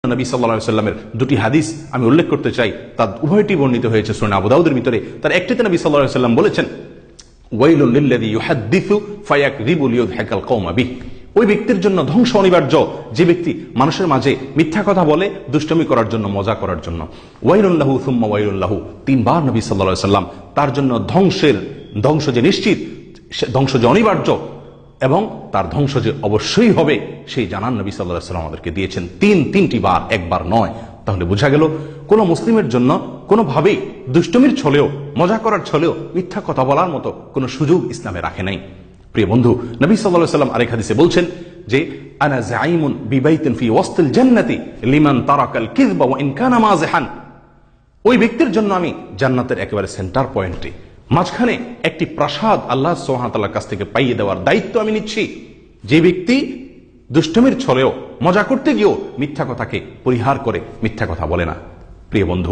নবী সাল্লাল্লাহু আলাইহি ওয়াসাল্লামের দুটি হাদিস আমি উল্লেখ করতে চাই, তার উভয়টি বর্ণিত হয়েছে সুনান আবু দাউদের ভিতরে। তার একটিতে নবী সাল্লাল্লাহু আলাইহি ওয়াসাল্লাম বলেছেন, ওয়াইলুল লিল্লাযী ইউহাদ্দিসু ফায়াকযিবু লিইউযহিকাল কওমা বিহি। ওই ব্যক্তির জন্য ধ্বংস অনিবার্য যে ব্যক্তি মানুষের মাঝে মিথ্যা কথা বলে দুষ্টমি করার জন্য, মজা করার জন্য। ওয়াইলুন লাহু সুম্মা ওয়াইলুন লাহু, তিনবার নবী সাল্লাল্লাহু আলাইহি ওয়াসাল্লাম তার জন্য ধ্বংস যে নিশ্চিত, ধ্বংস যে অনিবার্য এবং তার ধ্বংস যে অবশ্যই হবে সেই জানান নবী সাল্লাল্লাহু আলাইহি ওয়াসাল্লাম আমাদেরকে দিয়েছেন তিনটি বার, একবার নয়। তাহলে বোঝা গেল কোন মুসলিমের জন্য কোনোভাবেই দুষ্টমির ছলেও, মজা করার ছলেও মিথ্যা কথা বলার মতো কোনো সুযোগ ইসলামে রাখে নাই। প্রিয় বন্ধু, নবী সাল্লাল্লাহু আলাইহি ওয়াসাল্লাম আরেক হাদিসে বলছেন যে আনা যাঈমুন বিবাইতিন ফি ওয়াসতিল জান্নাতি লিমান তারাকাল কিযবা ওয়া ইন কানা মাযিহান। ওই ব্যক্তির জন্য আমি জান্নাতের একেবারে সেন্টার পয়েন্টে, মাঝখানে একটি প্রাসাদ আল্লাহ সুবহানাহু ওয়া তাআলার কাছ থেকে পাইয়ে দেওয়ার দায়িত্ব আমি নিচ্ছি, যে ব্যক্তি দুষ্টমির ছলেও, মজা করতে গিয়েও মিথ্যা কথাকে পরিহার করে মিথ্যা কথা বলে না। প্রিয় বন্ধু,